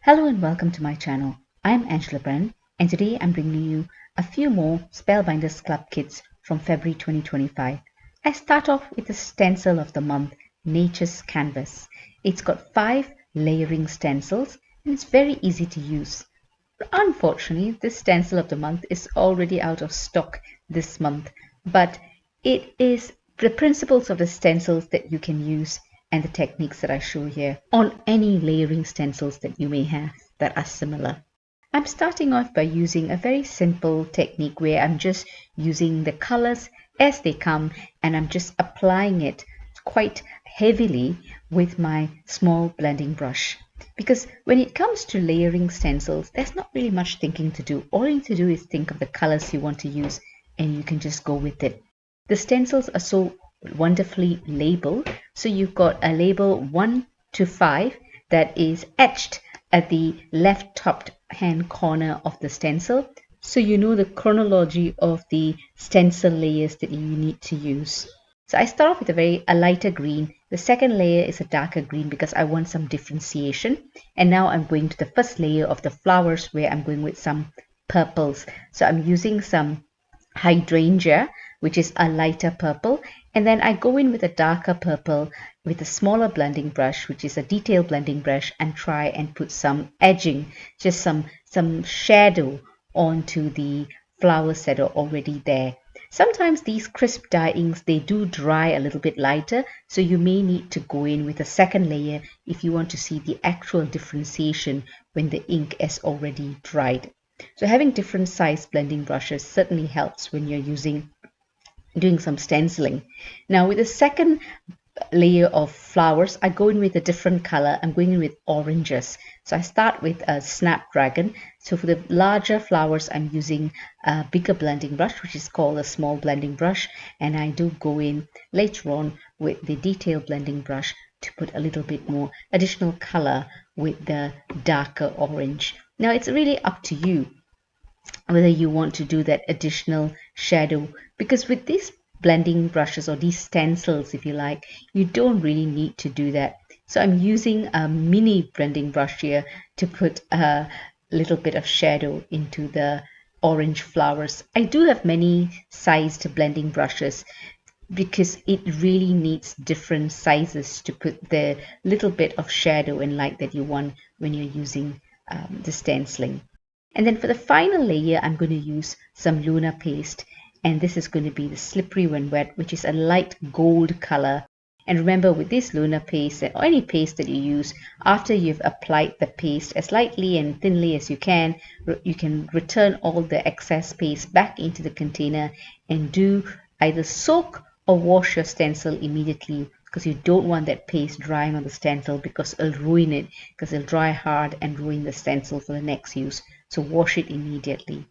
Hello and welcome to my channel. I'm Angela Bren and today I'm bringing you a few more Spellbinders Clubkits from February 2025. I start off with the stencil of the month, Nature's Canvas. It's got 5 layering stencils and it's very easy to use. Unfortunately, this stencil of the month is already out of stock this month, but it is the principles of the stencils that you can use and the techniques that I show here on any layering stencils that you may have that are similar. I'm starting off by using a very simple technique where I'm just using the colors as they come and I'm just applying it quite heavily with my small blending brush. Because when it comes to layering stencils, there's not really much thinking to do. All you need to do is think of the colors you want to use and you can just go with it. The stencils are so wonderfully labeled. So you've got a label 1 to 5 that is etched at the left top hand corner of the stencil. So you know the chronology of the stencil layers that you need to use. So I start off with a lighter green. The second layer is a darker green because I want some differentiation. And now I'm going to the first layer of the flowers where I'm going with some purples. So I'm using some hydrangea, which is a lighter purple, and then I go in with a darker purple with a smaller blending brush, which is a detail blending brush, and try and put some edging, just some shadow onto the flowers that are already there. Sometimes these crisp dye inks, they do dry a little bit lighter, so you may need to go in with a second layer if you want to see the actual differentiation when the ink is already dried. So having different size blending brushes certainly helps when you're doing some stenciling. Now with the second layer of flowers, I go in with a different color. I'm going in with oranges. So I start with a snapdragon. So for the larger flowers, I'm using a bigger blending brush, which is called a small blending brush. And I do go in later on with the detail blending brush to put a little bit more additional color with the darker orange. Now it's really up to you whether you want to do that additional shadow, because with these blending brushes or these stencils, if you like, you don't really need to do that. So I'm using a mini blending brush here to put a little bit of shadow into the orange flowers. I do have many sized blending brushes because it really needs different sizes to put the little bit of shadow and light that you want when you're using the stenciling. And then for the final layer, I'm going to use some Luna paste. And this is going to be the Slippery When Wet, which is a light gold color. And remember, with this Luna paste or any paste that you use, after you've applied the paste as lightly and thinly as you can return all the excess paste back into the container and do either soak or wash your stencil immediately, because you don't want that paste drying on the stencil because it'll ruin it, because it'll dry hard and ruin the stencil for the next use. So wash it immediately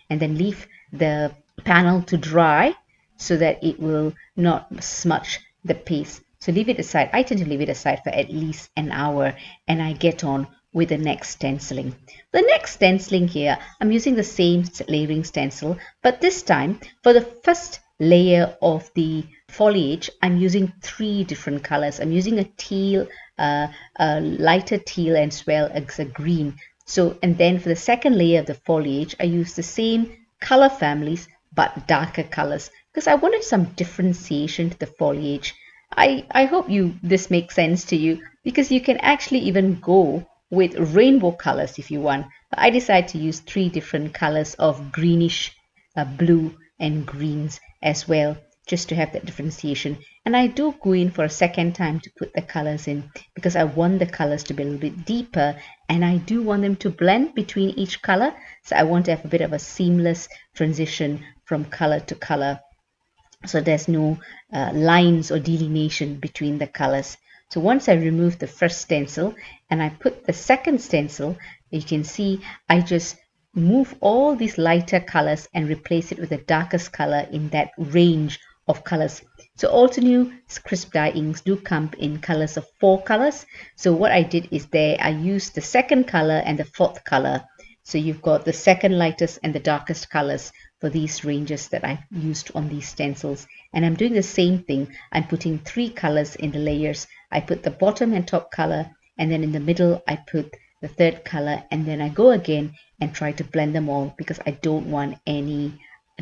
and then leave the panel to dry so that it will not smudge the paste. So leave it aside. I tend to leave it aside for at least an hour and I get on with the next stenciling. The next stenciling here, I'm using the same layering stencil, but this time for the first layer of the foliage, I'm using 3 different colors. I'm using a teal, a lighter teal, as well as a green. So, and then for the second layer of the foliage, I use the same color families but darker colors because I wanted some differentiation to the foliage. I hope this makes sense to you, because you can actually even go with rainbow colors if you want. But I decided to use 3 different colors of greenish, blue and greens as well, just to have that differentiation. And I do go in for a second time to put the colors in because I want the colors to be a little bit deeper and I do want them to blend between each color. So I want to have a bit of a seamless transition from color to color, so there's no lines or delineation between the colors. So once I remove the first stencil and I put the second stencil, you can see I just move all these lighter colors and replace it with the darkest color in that range of colors. So Altenew crisp dye inks do come in colors of 4 colors. So what I did is I used the second color and the 4th color. So you've got the second lightest and the darkest colors for these ranges that I've used on these stencils. And I'm doing the same thing. I'm putting 3 colors in the layers. I put the bottom and top color, and then in the middle I put the third color, and then I go again and try to blend them all because I don't want any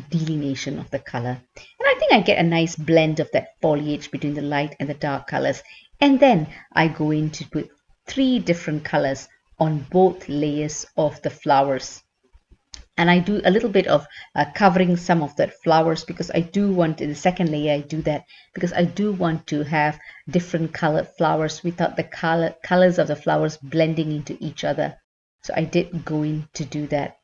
delineation of the color. And I think I get a nice blend of that foliage between the light and the dark colors. And then I go in to put 3 different colors on both layers of the flowers. And I do a little bit of covering some of that flowers because I do want, in the second layer I do that because I do want to have different colored flowers without the colors of the flowers blending into each other. So I did go in to do that.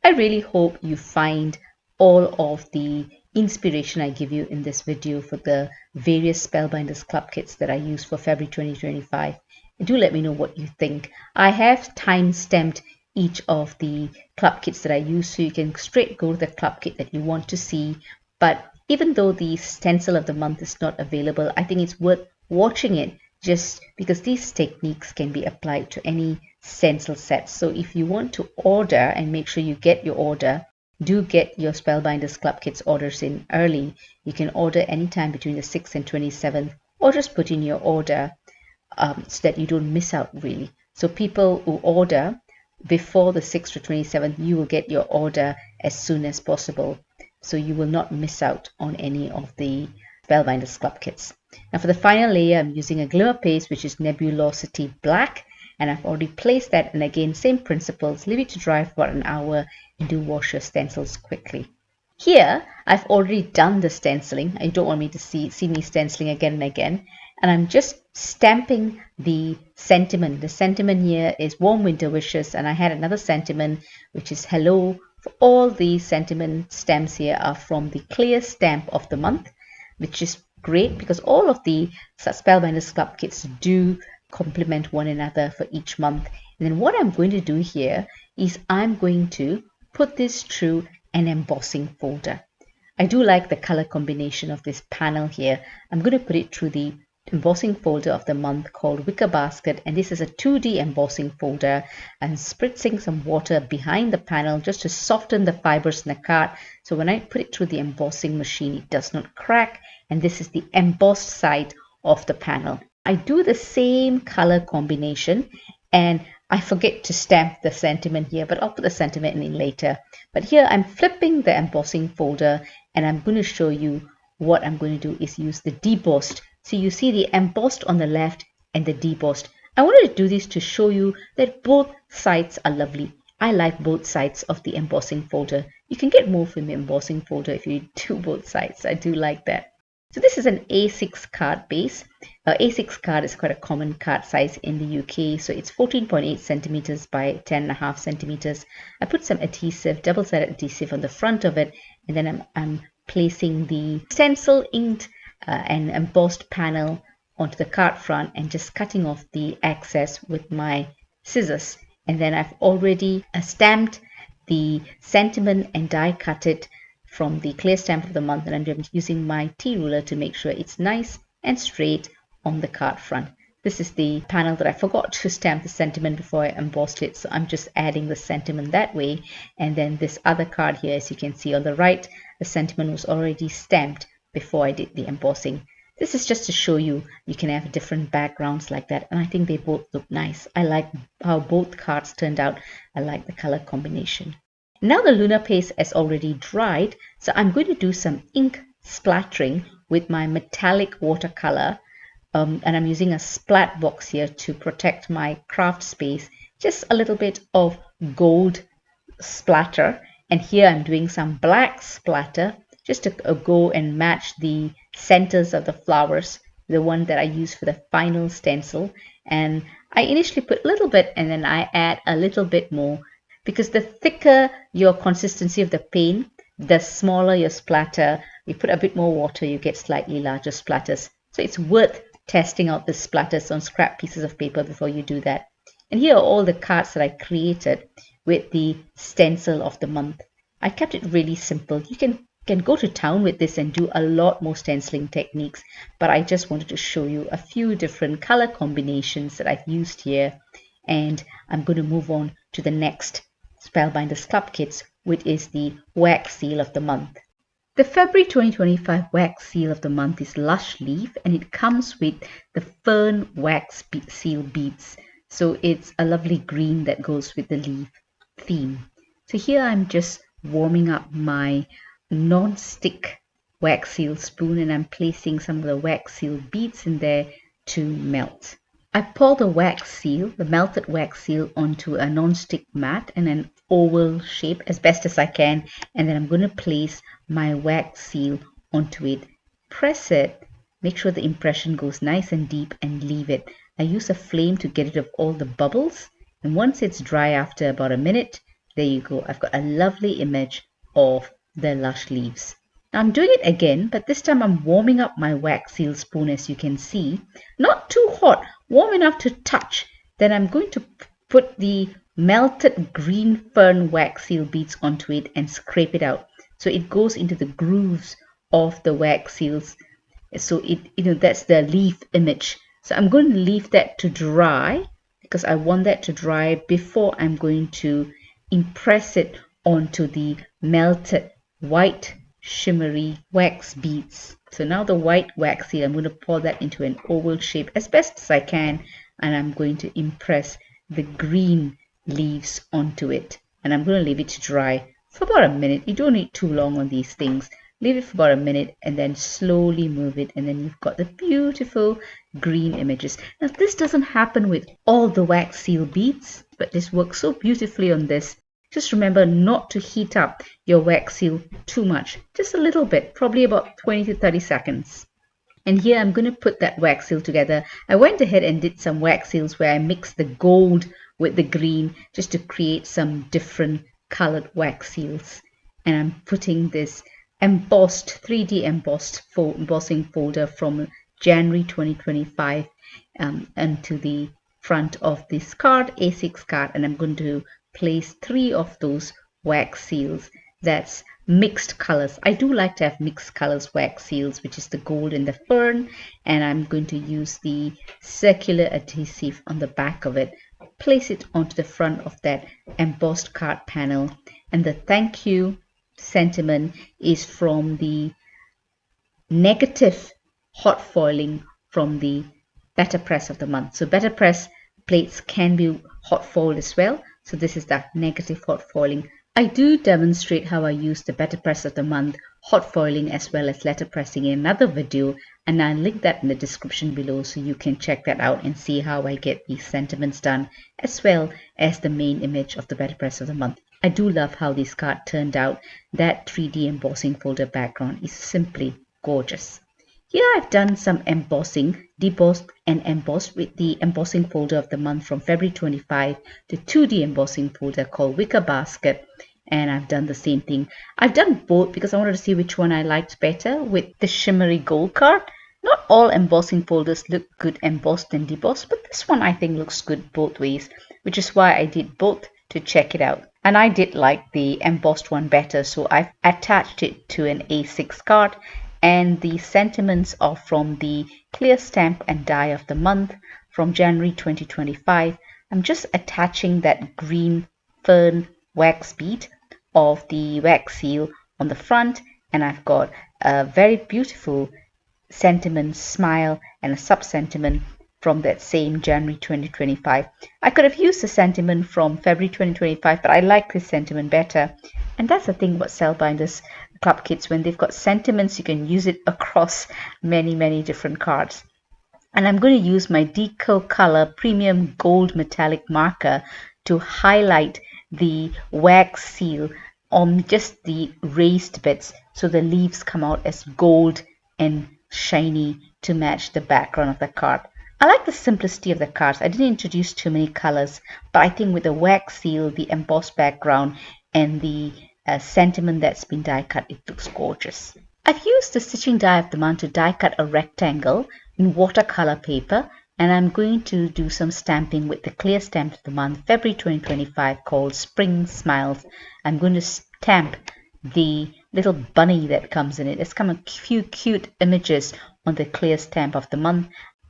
I really hope you find all of the inspiration I give you in this video for the various Spellbinders Club kits that I use for February 2025. And do let me know what you think. I have time-stamped each of the club kits that I use, so you can straight go to the club kit that you want to see. But even though the stencil of the month is not available, I think it's worth watching it just because these techniques can be applied to any stencil sets. So if you want to order and make sure you get your order, do get your Spellbinders Club Kits orders in early. You can order anytime between the 6th and 27th, or just put in your order so that you don't miss out really. So people who order before the 6th to 27th, you will get your order as soon as possible. So you will not miss out on any of the Spellbinders Club Kits. Now for the final layer, I'm using a Glimmer paste, which is Nebulosity Black. And I've already placed that, and again, same principles, leave it to dry for about an hour and do wash your stencils quickly. Here, I've already done the stenciling. You don't want me to see me stenciling again and again. And I'm just stamping the sentiment. The sentiment here is Warm Winter Wishes, and I had another sentiment, which is Hello. For all the sentiment stamps here are from the clear stamp of the month, which is great because all of the Spellbinders Club kits do complement one another for each month. And then what I'm going to do here is I'm going to put this through an embossing folder. I do like the color combination of this panel here. I'm going to put it through the embossing folder of the month called Wicker Basket, and this is a 2D embossing folder. I'm spritzing some water behind the panel just to soften the fibers in the card, so when I put it through the embossing machine it does not crack, and this is the embossed side of the panel. I do the same color combination, and I forget to stamp the sentiment here, but I'll put the sentiment in later. But here I'm flipping the embossing folder, and I'm going to show you what I'm going to do is use the debossed. So you see the embossed on the left and the debossed. I wanted to do this to show you that both sides are lovely. I like both sides of the embossing folder. You can get more from the embossing folder if you do both sides. I do like that. So this is an A6 card base. A6 card is quite a common card size in the UK. So it's 14.8 centimeters by 10.5 centimeters. I put some adhesive, double-sided adhesive on the front of it, and then I'm placing the stencil inked and embossed panel onto the card front and just cutting off the excess with my scissors. And then I've already stamped the sentiment and die cut it from the clear stamp of the month, and I'm using my T ruler to make sure it's nice and straight on the card front. This is the panel that I forgot to stamp the sentiment before I embossed it, so I'm just adding the sentiment that way. And then this other card here, as you can see on the right, the sentiment was already stamped before I did the embossing. This is just to show you can have different backgrounds like that, and I think they both look nice. I like how both cards turned out. I like the color combination. Now the lunar paste has already dried, so I'm going to do some ink splattering with my metallic watercolor, and I'm using a splat box here to protect my craft space. Just a little bit of gold splatter, and here I'm doing some black splatter just to go and match the centers of the flowers, the one that I use for the final stencil. And I initially put a little bit and then I add a little bit more, because the thicker your consistency of the paint, the smaller your splatter. You put a bit more water, you get slightly larger splatters. So it's worth testing out the splatters on scrap pieces of paper before you do that. And here are all the cards that I created with the stencil of the month. I kept it really simple. You can go to town with this and do a lot more stenciling techniques, but I just wanted to show you a few different color combinations that I've used here. And I'm going to move on to the next Spellbinders Club Kits, which is the wax seal of the month. The February 2025 wax seal of the month is Lush Leaf, and it comes with the fern wax seal beads. So it's a lovely green that goes with the leaf theme. So here I'm just warming up my non-stick wax seal spoon, and I'm placing some of the wax seal beads in there to melt. I pour the wax seal, the melted wax seal, onto a non-stick mat in an oval shape as best as I can, and then I'm going to place my wax seal onto it, press it, make sure the impression goes nice and deep, and leave it. I use a flame to get rid of all the bubbles, and once it's dry after about a minute, there you go. I've got a lovely image of the lush leaves. Now I'm doing it again, but this time I'm warming up my wax seal spoon, as you can see. Not too hot, warm enough to touch. Then I'm going to put the melted green fern wax seal beads onto it and scrape it out, so it goes into the grooves of the wax seals. So that's the leaf image. So I'm going to leave that to dry because I want that to dry before I'm going to impress it onto the melted white shimmery wax beads. So now the white wax seal, I'm going to pour that into an oval shape as best as I can, and I'm going to impress the green leaves onto it, and I'm going to leave it to dry for about a minute. You don't need too long on these things. Leave it for about a minute and then slowly move it, and then you've got the beautiful green images. Now this doesn't happen with all the wax seal beads, but this works so beautifully on this. Just remember not to heat up your wax seal too much, just a little bit, probably about 20 to 30 seconds. And here I'm going to put that wax seal together. I went ahead and did some wax seals where I mixed the gold with the green just to create some different colored wax seals. And I'm putting this embossed 3D embossing folder from January 2025 onto the front of this card, A6 card, and I'm going to place 3 of those wax seals. That's mixed colors. I do like to have mixed colors wax seals, which is the gold and the fern, and I'm going to use the circular adhesive on the back of it, place it onto the front of that embossed card panel, and the thank you sentiment is from the negative hot foiling from the Better Press of the month. So Better Press plates can be hot foiled as well. So this is that negative hot foiling. I do demonstrate how I use the Better Press of the month hot foiling as well as letterpressing in another video, and I'll link that in the description below so you can check that out and see how I get these sentiments done as well as the main image of the Better Press of the month. I do love how this card turned out. That 3D embossing folder background is simply gorgeous. Here I've done some embossing, debossed and embossed with the embossing folder of the month from February 25, the 2D embossing folder called Wicker Basket, and I've done the same thing. I've done both because I wanted to see which one I liked better with the shimmery gold card. Not all embossing folders look good embossed and debossed, but this one I think looks good both ways, which is why I did both to check it out. And I did like the embossed one better, so I've attached it to an A6 card. And the sentiments are from the clear stamp and die of the month from January 2025. I'm just attaching that green fern wax bead of the wax seal on the front, and I've got a very beautiful sentiment smile and a sub sentiment from that same January 2025. I could have used the sentiment from February 2025, but I like this sentiment better. And that's the thing about Spellbinders Clubkits. When they've got sentiments, you can use it across many different cards. And I'm going to use my Deco Color Premium Gold Metallic Marker to highlight the wax seal on just the raised bits, so the leaves come out as gold and shiny to match the background of the card. I like the simplicity of the cards. I didn't introduce too many colors, but I think with the wax seal, the embossed background, and the sentiment that's been die cut, it looks gorgeous. I've used the stitching die of the month to die cut a rectangle in watercolor paper, and I'm going to do some stamping with the clear stamp of the month, February 2025, called Spring Smiles. I'm going to stamp the little bunny that comes in it. There's come a few cute images on the clear stamp of the month.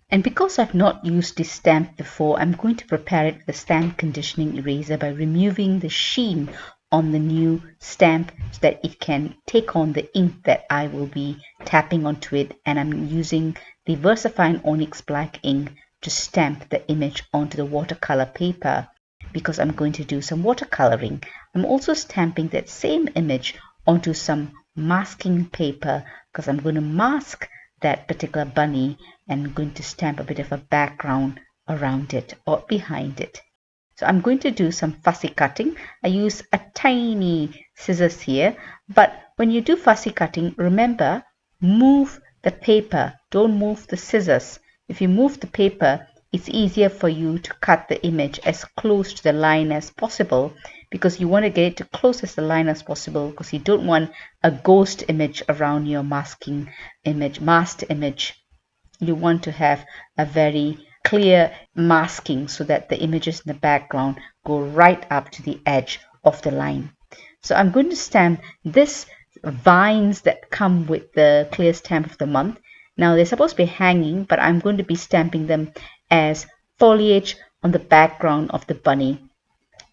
And because I've not used this stamp before, I'm going to prepare it with a stamp conditioning eraser by removing the sheen on the new stamp so that it can take on the ink that I will be tapping onto it. And I'm using the VersaFine Onyx Black ink to stamp the image onto the watercolor paper because I'm going to do some watercoloring. I'm also stamping that same image onto some masking paper because I'm going to mask that particular bunny and I'm going to stamp a bit of a background around it or behind it. So I'm going to do some fussy cutting. I use a tiny scissors here, but when you do fussy cutting, remember, move the paper, don't move the scissors. If you move the paper, it's easier for you to cut the image as close to the line as possible because you want to get it to close as the line as possible because you don't want a ghost image around your masking image, masked image. You want to have a very clear masking so that the images in the background go right up to the edge of the line. So I'm going to stamp this vines that come with the clear stamp of the month. Now they're supposed to be hanging, but I'm going to be stamping them as foliage on the background of the bunny.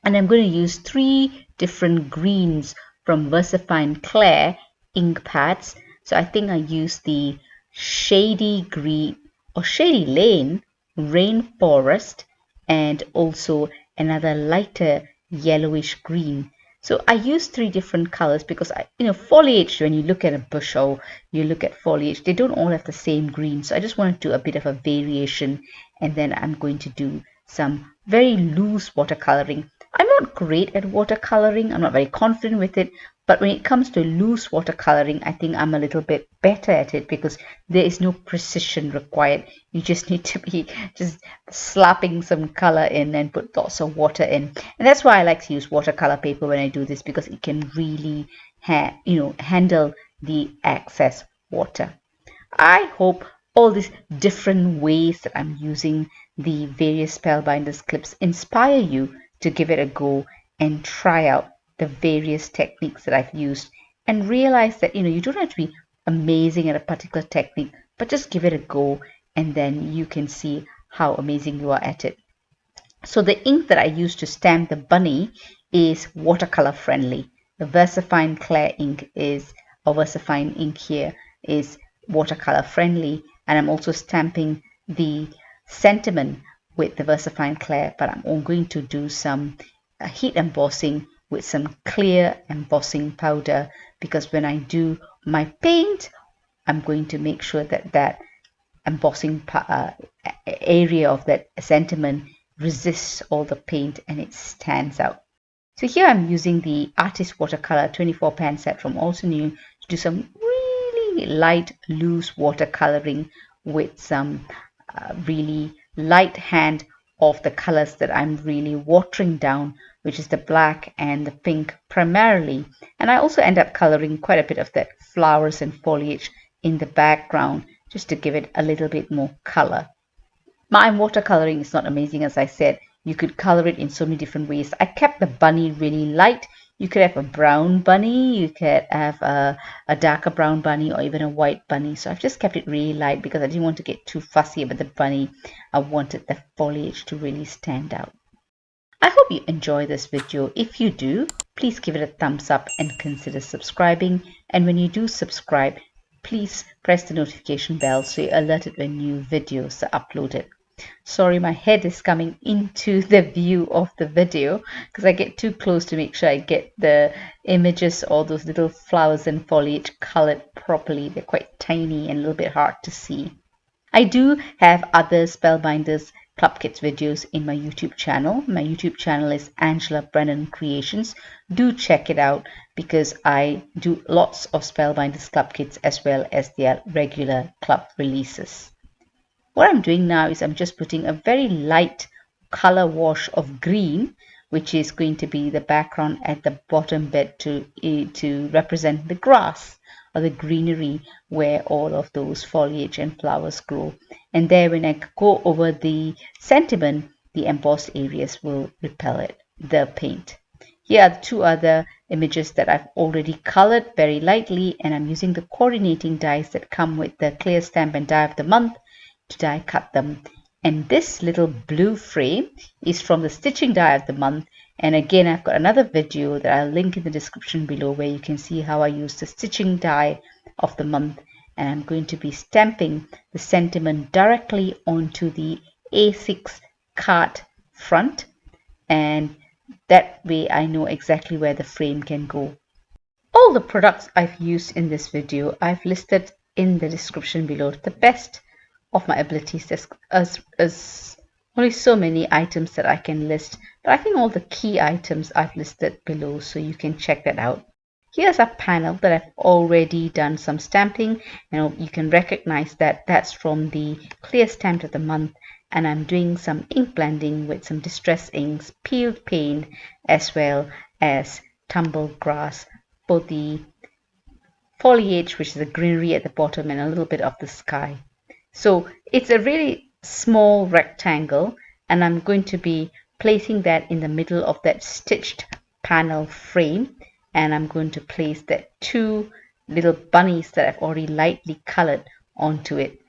And I'm going to use 3 different greens from Versafine Clair ink pads. So I think I used the Shady Green or Shady Lane, Rainforest, and also another lighter yellowish green. So I used 3 different colors because foliage, when you look at a bush or you look at foliage, they don't all have the same green. So I just want to do a bit of a variation, and then I'm going to do some very loose watercoloring. I'm not great at watercoloring. I'm not very confident with it. But when it comes to loose watercoloring, I think I'm a little bit better at it because there is no precision required. You just need to be just slapping some color in and put lots of water in. And that's why I like to use watercolor paper when I do this because it can really handle the excess water. I hope all these different ways that I'm using the various Spellbinders clips inspire you to give it a go and try out the various techniques that I've used and realize that you don't have to be amazing at a particular technique, but just give it a go and then you can see how amazing you are at it. So the ink that I use to stamp the bunny is watercolor friendly. The Versafine Clair ink Versafine ink here is watercolor friendly, and I'm also stamping the sentiment with the Versafine Clair, but I'm going to do some heat embossing with some clear embossing powder because when I do my paint, I'm going to make sure that that embossing area of that sentiment resists all the paint and it stands out. So here I'm using the Artist Watercolor 24 pan set from Also New to do some really light loose watercoloring with some really light hand of the colors that I'm really watering down, which is the black and the pink primarily. And I also end up coloring quite a bit of that flowers and foliage in the background just to give it a little bit more color. My watercoloring is not amazing, as I said. You could color it in so many different ways. I kept the bunny really light. You could have a brown bunny, you could have a darker brown bunny, or even a white bunny. So I've just kept it really light because I didn't want to get too fussy about the bunny. I wanted the foliage to really stand out. I hope you enjoy this video. If you do, please give it a thumbs up and consider subscribing. And when you do subscribe, please press the notification bell so you're alerted when new videos are uploaded. Sorry, my head is coming into the view of the video because I get too close to make sure I get the images, all those little flowers and foliage colored properly. They're quite tiny and a little bit hard to see. I do have other Spellbinders Clubkits videos in my YouTube channel. My YouTube channel is Angela Brennan Creations. Do check it out because I do lots of Spellbinders Clubkits as well as their regular club releases. What I'm doing now is I'm just putting a very light color wash of green, which is going to be the background at the bottom bit to represent the grass or the greenery where all of those foliage and flowers grow. And there, when I go over the sentiment, the embossed areas will repel it, the paint. Here are the 2 other images that I've already colored very lightly, and I'm using the coordinating dies that come with the clear stamp and die of the month to die cut them. And this little blue frame is from the stitching die of the month. And again, I've got another video that I'll link in the description below where you can see how I use the stitching die of the month. And I'm going to be stamping the sentiment directly onto the A6 card front, and that way I know exactly where the frame can go. All the products I've used in this video I've listed in the description below to the best of my abilities. There's only so many items that I can list, but I think all the key items I've listed below, so you can check that out. Here's a panel that I've already done some stamping, and you can recognize that that's from the clear stamp of the month, and I'm doing some ink blending with some distress inks, peeled paint, as well as tumbled grass for the foliage, which is the greenery at the bottom, and a little bit of the sky. So it's a really small rectangle, and I'm going to be placing that in the middle of that stitched panel frame, and I'm going to place that two little bunnies that I've already lightly colored onto it.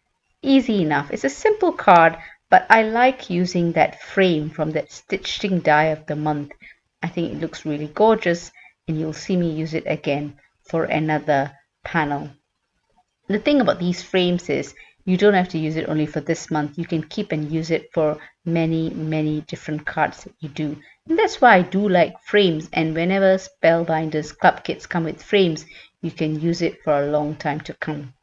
Easy enough. It's a simple card, but I like using that frame from that stitching die of the month. I think it looks really gorgeous, and you'll see me use it again for another panel. The thing about these frames is you don't have to use it only for this month. You can keep and use it for many different cards that you do. And that's why I do like frames, and whenever Spellbinders Club Kits come with frames, you can use it for a long time to come.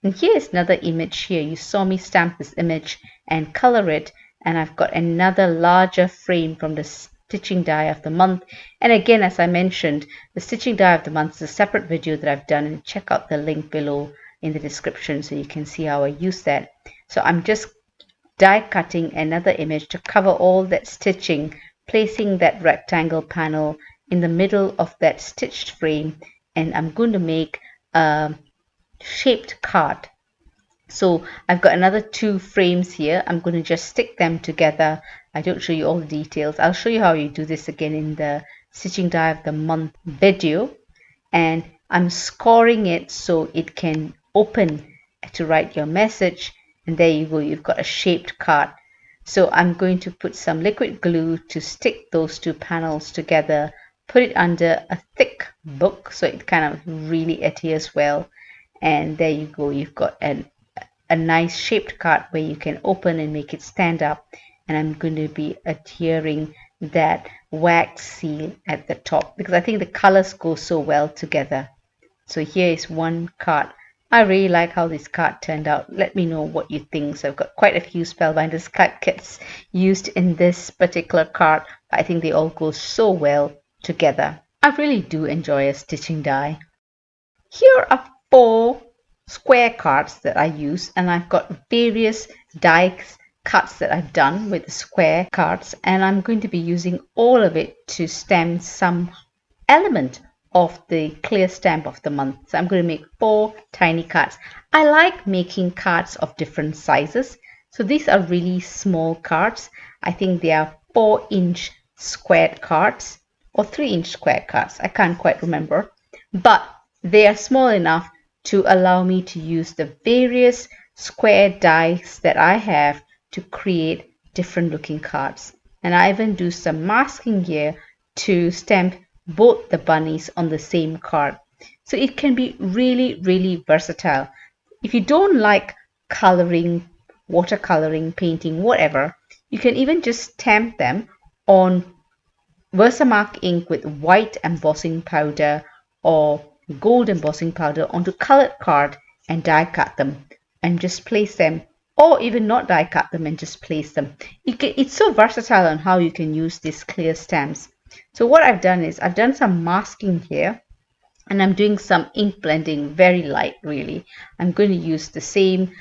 And here's another image here. You saw me stamp this image and color it, and I've got another larger frame from the stitching die of the month. And again, as I mentioned, the stitching die of the month is a separate video that I've done, and check out the link below in the description so you can see how I use that. So I'm just die cutting another image to cover all that stitching, placing that rectangle panel in the middle of that stitched frame, and I'm going to make a shaped card. So I've got another two frames here. I'm going to just stick them together. I don't show you all the details. I'll show you how you do this again in the stitching die of the month video. And I'm scoring it so it can open to write your message. And there you go, you've got a shaped card. So I'm going to put some liquid glue to stick those two panels together, put it under a thick book so it kind of really adheres well. And there you go, you've got a nice shaped card where you can open and make it stand up. And I'm going to be adhering that wax seal at the top because I think the colors go so well together. So here is one card. I really like how this card turned out. Let me know what you think. So I've got quite a few Spellbinders Clubkits used in this particular card, but I think they all go so well together. I really do enjoy a stitching die. Here are 4 square cards that I use, and I've got various die cuts that I've done with the square cards, and I'm going to be using all of it to stamp some element of the clear stamp of the month. So I'm going to make 4 tiny cards. I like making cards of different sizes. So these are really small cards. I think they are 4-inch squared cards or 3-inch square cards. I can't quite remember, but they are small enough to allow me to use the various square dies that I have to create different looking cards. And I even do some masking here to stamp both the bunnies on the same card. So it can be really versatile. If you don't like coloring, watercoloring, painting, whatever, you can even just stamp them on Versamark ink with white embossing powder or gold embossing powder onto colored card and die cut them and just place them, or even not die cut them and just place them. It's so versatile on how you can use these clear stamps. So what I've done is I've done some masking here, and I'm doing some ink blending, very light really. I'm going to use the same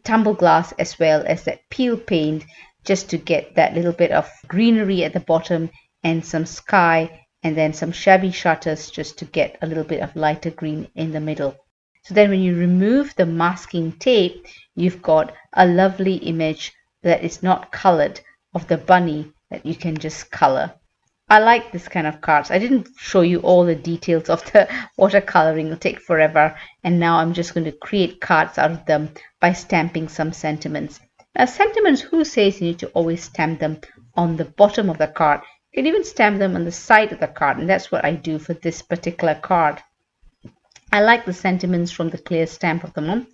tumble glass as well as that peel paint just to get that little bit of greenery at the bottom and some sky, and then some shabby shutters just to get a little bit of lighter green in the middle. So then when you remove the masking tape, you've got a lovely image that is not colored of the bunny that you can just color. I like this kind of cards. I didn't show you all the details of the watercoloring. It'll take forever. And now I'm just going to create cards out of them by stamping some sentiments. Now sentiments, who says you need to always stamp them on the bottom of the card? You can even stamp them on the side of the card, and that's what I do for this particular card. I like the sentiments from the clear stamp of the month.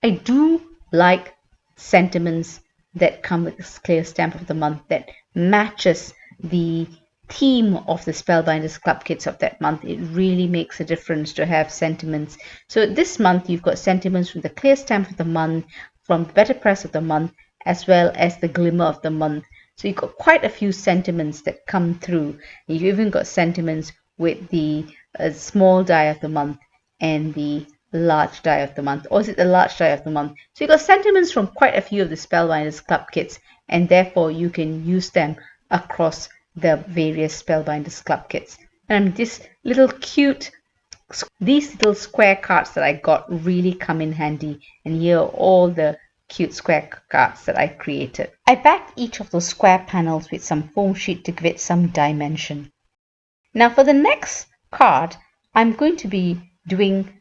I do like sentiments that come with this clear stamp of the month that matches the theme of the Spellbinders Club kits of that month. It really makes a difference to have sentiments. So this month you've got sentiments from the clear stamp of the month, from the better press of the month, as well as the glimmer of the month. So you've got quite a few sentiments that come through. You've even got sentiments with the small die of the month and the large die of the month, or is it the large die of the month? So you got sentiments from quite a few of the Spellbinders Club kits, and therefore you can use them across the various Spellbinders Club kits. And this little cute, these little square cards that I got really come in handy, and here are all the cute square cards that I created. I backed each of those square panels with some foam sheet to give it some dimension. Now for the next card, I'm going to be doing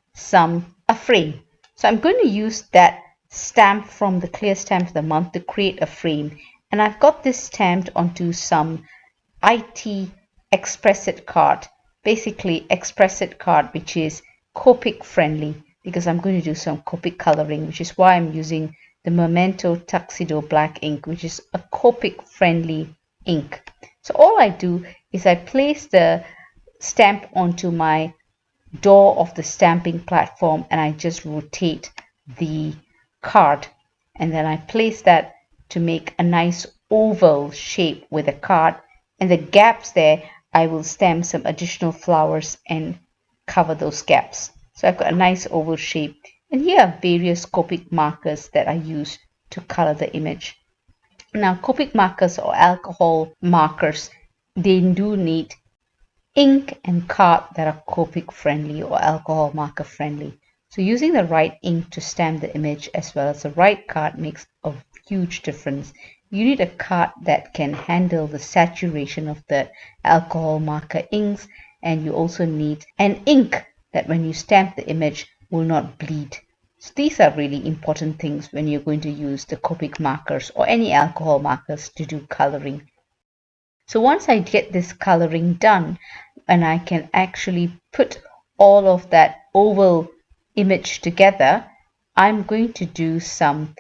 a frame. So I'm going to use that stamp from the clear stamp of the month to create a frame. And I've got this stamped onto some IT Express It card. Basically Express It card, which is Copic friendly, because I'm going to do some Copic coloring, which is why I'm using the Memento Tuxedo Black ink, which is a Copic friendly ink. So all I do is I place the stamp onto my door of the stamping platform, and I just rotate the card, and then I place that to make a nice oval shape with the card, and the gaps there I will stamp some additional flowers and cover those gaps. So I've got a nice oval shape, and here are various Copic markers that I use to color the image. Now Copic markers or alcohol markers, they do need ink and card that are Copic friendly or alcohol marker friendly. So using the right ink to stamp the image as well as the right card makes a huge difference. You need a card that can handle the saturation of the alcohol marker inks, and you also need an ink that when you stamp the image will not bleed. So these are really important things when you're going to use the Copic markers or any alcohol markers to do coloring. So once I get this coloring done, and I can actually put all of that oval image together, I'm going to do some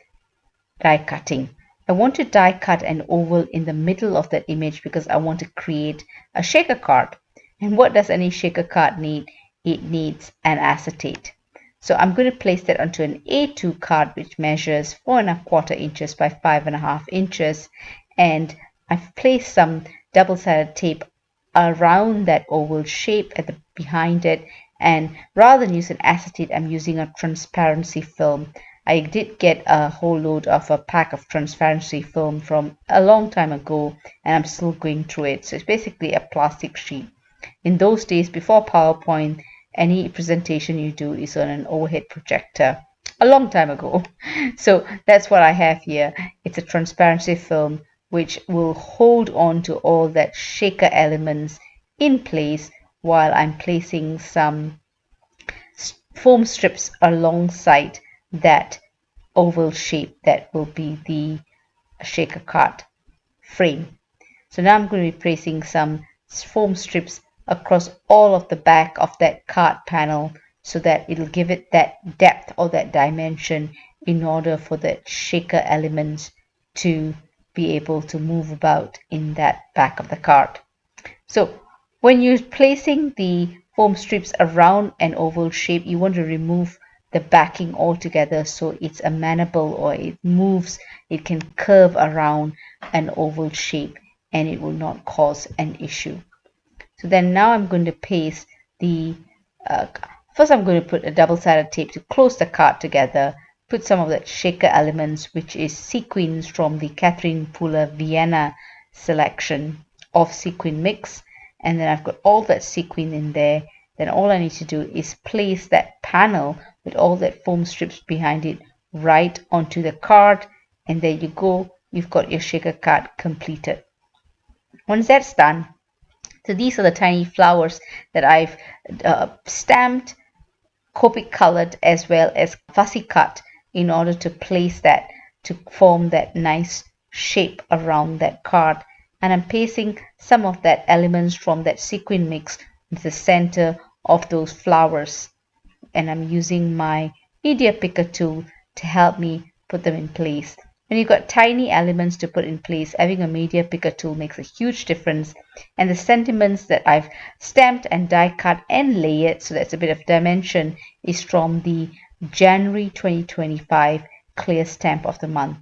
die cutting. I want to die cut an oval in the middle of that image because I want to create a shaker card. And what does any shaker card need? It needs an acetate. So I'm going to place that onto an A2 card which measures 4¼ inches by 5½ inches, and I've placed some double-sided tape around that oval shape at the behind it, and rather than use an acetate, I'm using a transparency film. I did get a whole load of a pack of transparency film from a long time ago, and I'm still going through it. So it's basically a plastic sheet. In those days, before PowerPoint, any presentation you do is on an overhead projector a long time ago. So that's what I have here. It's a transparency film which will hold on to all that shaker elements in place while I'm placing some foam strips alongside that oval shape that will be the shaker card frame. So now I'm going to be placing some foam strips across all of the back of that card panel so that it'll give it that depth or that dimension in order for the shaker elements to be able to move about in that back of the card. So when you're placing the foam strips around an oval shape, you want to remove the backing altogether so it's amenable, or it moves, it can curve around an oval shape and it will not cause an issue. So then now I'm going to paste the, first I'm going to put a double-sided tape to close the card together, put some of that shaker elements, which is sequins from the Catherine Puller Vienna selection of sequin mix, and then I've got all that sequin in there. Then all I need to do is place that panel with all that foam strips behind it right onto the card, and there you go, you've got your shaker card completed. Once that's done, so these are the tiny flowers that I've stamped, Copic colored, as well as fussy cut in order to place that to form that nice shape around that card. And I'm pasting some of that elements from that sequin mix into the center of those flowers, and I'm using my media picker tool to help me put them in place. When you've got tiny elements to put in place, having a media picker tool makes a huge difference. And the sentiments that I've stamped and die cut and layered, so that's a bit of dimension, is from the January 2025 clear stamp of the month.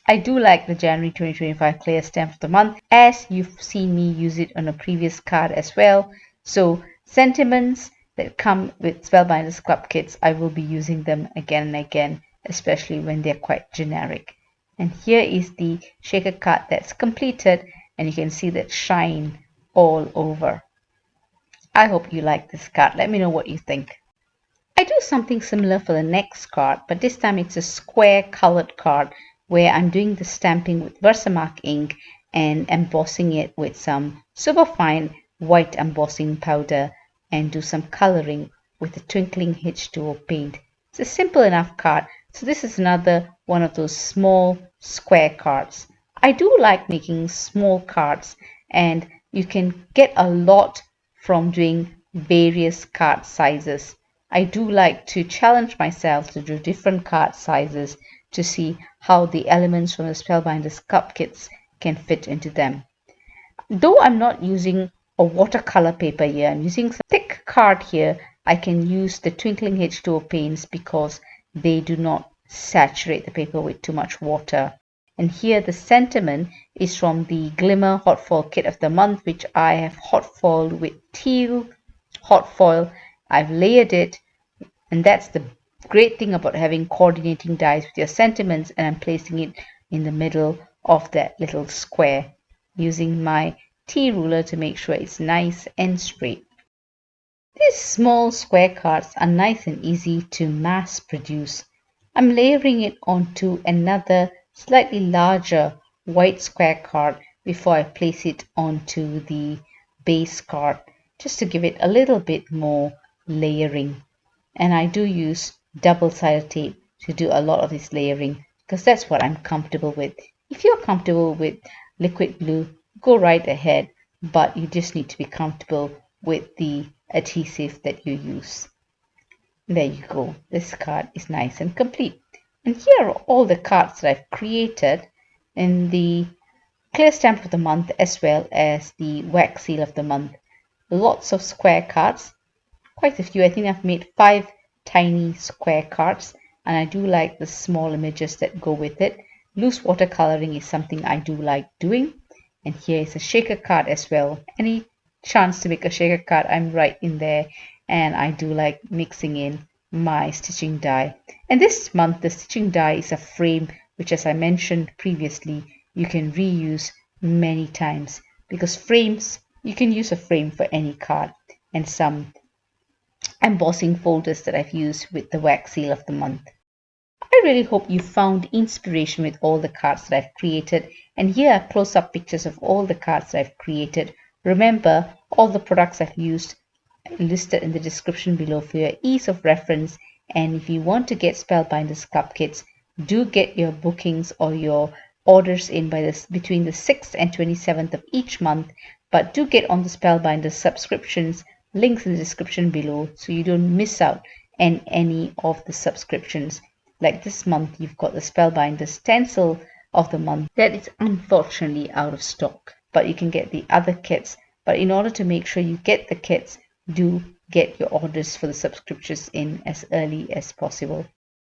I do like the January 2025 clear stamp of the month, as you've seen me use it on a previous card as well. So sentiments that come with Spellbinders Club kits, I will be using them again and again, especially when they're quite generic. And here is the shaker card that's completed, and you can see that shine all over. I hope you like this card. Let me know what you think. I do something similar for the next card, but this time it's a square colored card where I'm doing the stamping with Versamark ink and embossing it with some super fine white embossing powder and do some coloring with the twinkling H2O paint. It's a simple enough card, so this is another one of those small square cards. I do like making small cards, and you can get a lot from doing various card sizes. I do like to challenge myself to do different card sizes to see how the elements from the Spellbinders Clubkits can fit into them. Though I'm not using a watercolor paper here, I'm using some thick card here, I can use the Twinkling H2O paints because they do not saturate the paper with too much water. And here the sentiment is from the Glimmer hot foil kit of the month, which I have hot foiled with teal hot foil. I've layered it, and that's the great thing about having coordinating dies with your sentiments, and I'm placing it in the middle of that little square using my T ruler to make sure it's nice and straight. These small square cards are nice and easy to mass produce. I'm layering it onto another slightly larger white square card before I place it onto the base card, just to give it a little bit more layering. And I do use double-sided tape to do a lot of this layering because that's what I'm comfortable with. If you're comfortable with liquid glue, go right ahead, but you just need to be comfortable with the adhesive that you use. There you go. This card is nice and complete. And here are all the cards that I've created in the clear stamp of the month as well as the wax seal of the month. Lots of square cards. Quite a few. I think I've made 5 tiny square cards, and I do like the small images that go with it. Loose watercoloring is something I do like doing. And here is a shaker card as well. Any chance to make a shaker card, I'm right in there, and I do like mixing in my stitching die. And this month the stitching die is a frame which, as I mentioned previously, you can reuse many times, because frames, you can use a frame for any card, and some embossing folders that I've used with the wax seal of the month. I really hope you found inspiration with all the cards that I've created, and here are close-up pictures of all the cards that I've created. Remember, all the products I've used listed in the description below for your ease of reference, and if you want to get Spellbinders Club kits, do get your bookings or your orders in by between the 6th and 27th of each month, but do get on the Spellbinders subscriptions, links in the description below, so you don't miss out on any of the subscriptions. Like this month, you've got the Spellbinders Stencil of the month that is unfortunately out of stock, but you can get the other kits. But in order to make sure you get the kits, do get your orders for the subscriptions in as early as possible.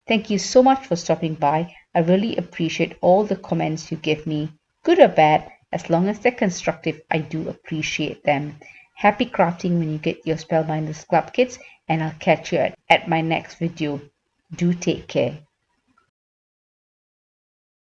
Thank you so much for stopping by. I really appreciate all the comments you give me, good or bad. As long as they're constructive, I do appreciate them. Happy crafting when you get your Spellbinders Club kits, and I'll catch you at my next video. Do take care.